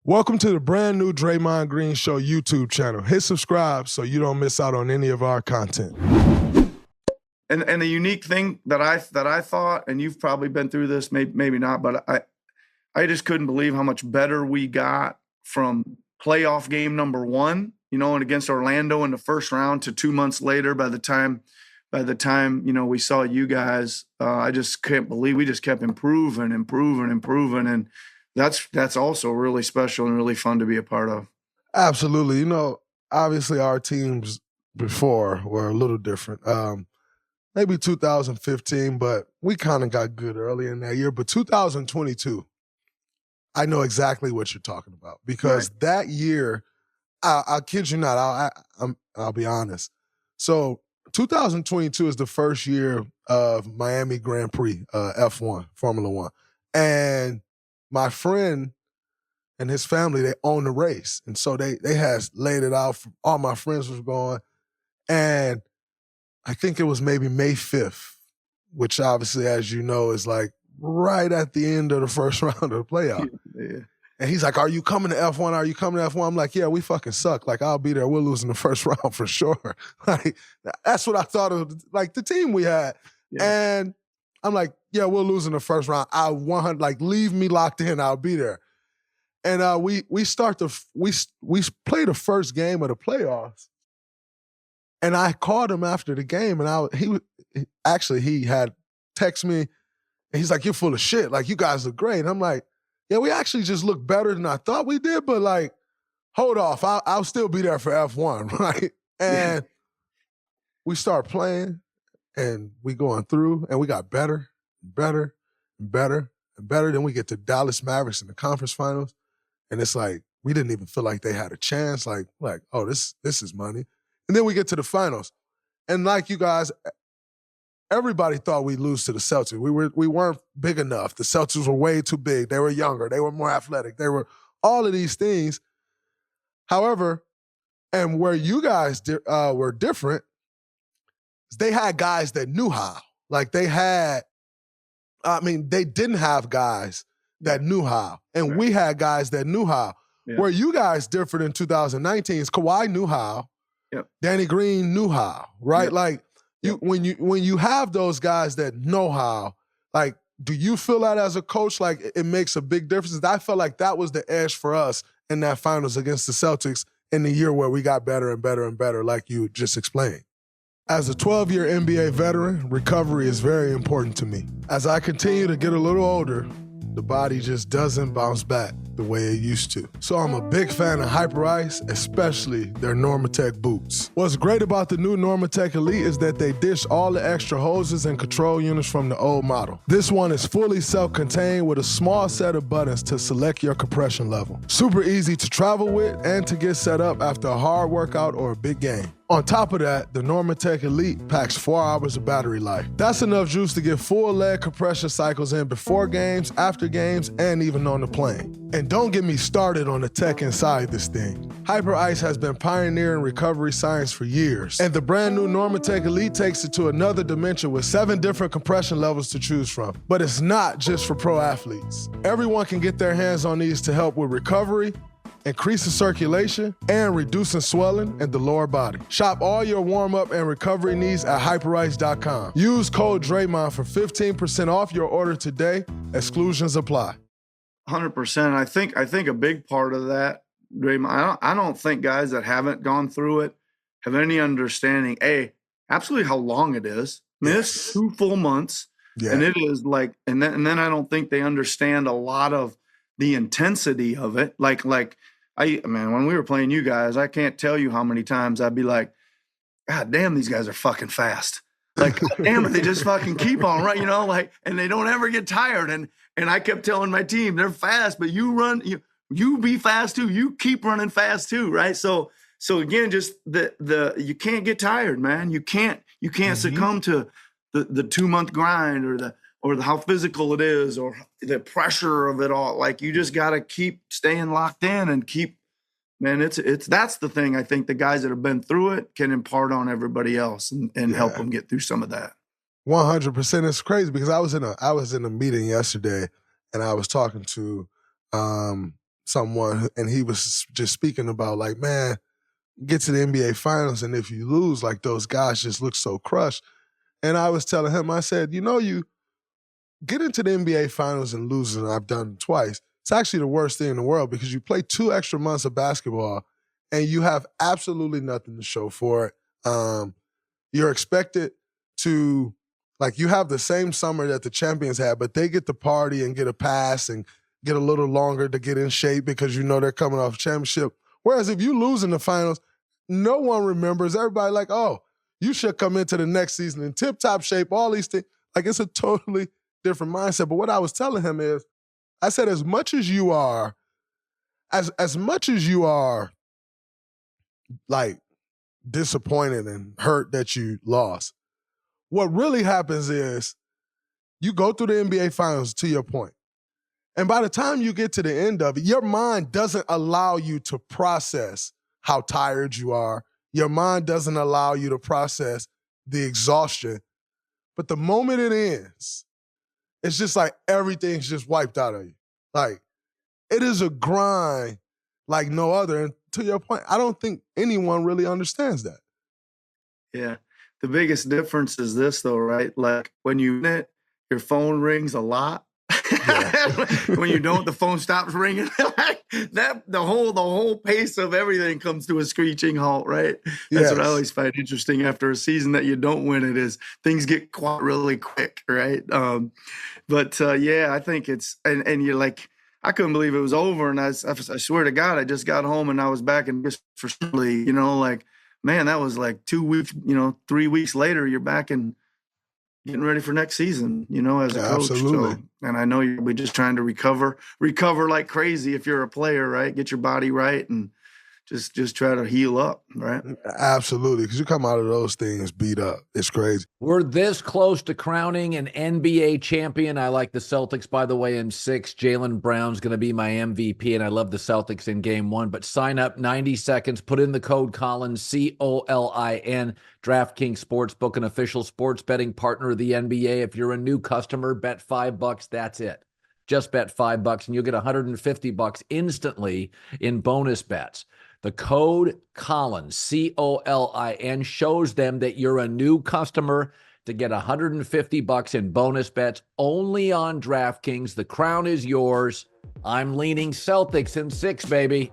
Welcome to the brand new Draymond Green Show YouTube channel. Hit subscribe so you don't miss out on any of our content. And the unique thing that I thought, and you've probably been through this, maybe not, but I just couldn't believe how much better we got from playoff game number 1, and against Orlando in the first round to 2 months later. By the time we saw you guys, I just can't believe we just kept improving, and that's also really special and really fun to be a part of. Absolutely. Obviously our teams before were a little different. Maybe 2015, but we kind of got good early in that year. But 2022, I know exactly what you're talking about because that year, I'll kid you not, I'll be honest. So 2022 is the first year of Miami Grand Prix, F1, Formula One. And my friend and his family, they own the race. And so they had laid it out. All my friends was going. And I think it was maybe May 5th, which obviously, as you know, is like right at the end of the first round of the playoff. Yeah. And he's like, are you coming to F1? Are you coming to F1? I'm like, yeah, we fucking suck. Like, I'll be there. We're losing the first round for sure. Like, that's what I thought of, like, the team we had. Yeah. And I'm like, yeah, we're losing the first round. I 100, like, leave me locked in. I'll be there. And we play the first game of the playoffs. And I called him after the game, and he had texted me, and he's like, you're full of shit. Like, you guys look great. And I'm like, yeah, we actually just look better than I thought we did, but like, hold off. I'll still be there for F1, right? And we start playing, and we going through, and we got better, better, and better, and better. Then we get to Dallas Mavericks in the conference finals, and it's like, we didn't even feel like they had a chance. Like, oh, this is money. And then we get to the finals. And like you guys, everybody thought we'd lose to the Celtics. We weren't big enough. The Celtics were way too big. They were younger. They were more athletic. They were all of these things. However, and where you guys were different, they had guys that knew how. Like they didn't have guys that knew how. And we had guys that knew how. Yeah. Where you guys differed in 2019 is Kawhi knew how. Yep. Danny Green knew how, right? Yep. Like when you have those guys that know how, like, do you feel that as a coach, like it makes a big difference? I felt like that was the edge for us in that finals against the Celtics in the year where we got better and better and better, like you just explained. As a 12-year NBA veteran, recovery is very important to me. As I continue to get a little older, the body just doesn't bounce back the way it used to. So I'm a big fan of Hyper Ice, especially their Normatec boots. What's great about the new Normatec Elite is that they ditched all the extra hoses and control units from the old model. This one is fully self-contained with a small set of buttons to select your compression level. Super easy to travel with and to get set up after a hard workout or a big game. On top of that, the Normatec Elite packs 4 hours of battery life. That's enough juice to get full leg compression cycles in before games, after games, and even on the plane. And don't get me started on the tech inside this thing. Hyper Ice has been pioneering recovery science for years, and the brand new Normatec Elite takes it to another dimension with 7 different compression levels to choose from. But it's not just for pro athletes. Everyone can get their hands on these to help with recovery, increasing circulation, and reducing swelling in the lower body. Shop all your warm-up and recovery needs at hyperice.com. Use code Draymond for 15% off your order today. Exclusions apply. 100%. I think a big part of that, Draymond, I don't think guys that haven't gone through it have any understanding, absolutely how long it is. I mean, it's 2 full months, and it is like, and then I don't think they understand a lot of the intensity of it. Like, when we were playing you guys, I can't tell you how many times I'd be like, God damn, these guys are fucking fast. Like, damn it, they just fucking keep on, right? And they don't ever get tired. And I kept telling my team, they're fast, but you run, you be fast too. You keep running fast too, right? So again, just you can't get tired, man. You can't succumb to the 2-month grind or how physical it is, or the pressure of it all. Like, you just got to keep staying locked in and keep, man, that's the thing I think the guys that have been through it can impart on everybody else and help them get through some of that. 100%. It's crazy because I was in a meeting yesterday, and I was talking to someone, and he was just speaking about like, man, get to the NBA Finals, and if you lose, like those guys just look so crushed. And I was telling him, I said, you get into the NBA Finals and lose, and I've done it twice. It's actually the worst thing in the world because you play 2 extra months of basketball and you have absolutely nothing to show for it. You're expected to, like, you have the same summer that the champions had, but they get to party and get a pass and get a little longer to get in shape because they're coming off a championship. Whereas if you lose in the finals, no one remembers. Everybody like, oh, you should come into the next season in tip-top shape, all these things. Like, it's a totally different mindset. But what I was telling him is, I said, as much as you are like disappointed and hurt that you lost, what really happens is you go through the NBA Finals, to your point. And by the time you get to the end of it, your mind doesn't allow you to process how tired you are. Your mind doesn't allow you to process the exhaustion. But the moment it ends, it's just like everything's just wiped out of you. Like, it is a grind like no other. And to your point, I don't think anyone really understands that. Yeah. The biggest difference is this, though, right? Like, when you win it, your phone rings a lot. Yeah. When you don't, the phone stops ringing. The whole pace of everything comes to a screeching halt, right? That's what I always find interesting after a season that you don't win it, is things get quiet really quick, right? Yeah, I think it's and you're like, I couldn't believe it was over, and I swear to God, I just got home and I was back in just for Shirley, like, man, that was like 2 weeks, 3 weeks later, you're back and getting ready for next season, as a coach. Absolutely. So, and I know you'll be just trying to recover like crazy if you're a player, right? Get your body right and just try to heal up, right? Absolutely, because you come out of those things beat up. It's crazy. We're this close to crowning an NBA champion. I like the Celtics, by the way, in 6. Jaylen Brown's going to be my MVP, and I love the Celtics in Game 1. But sign up, 90 seconds. Put in the code Colin, COLIN. DraftKings Sportsbook, an official sports betting partner of the NBA. If you're a new customer, bet $5. That's it. Just bet $5, and you'll get $150 instantly in bonus bets. The code Colin, COLIN, shows them that you're a new customer to get $150 in bonus bets only on DraftKings. The crown is yours. I'm leaning Celtics in 6, baby.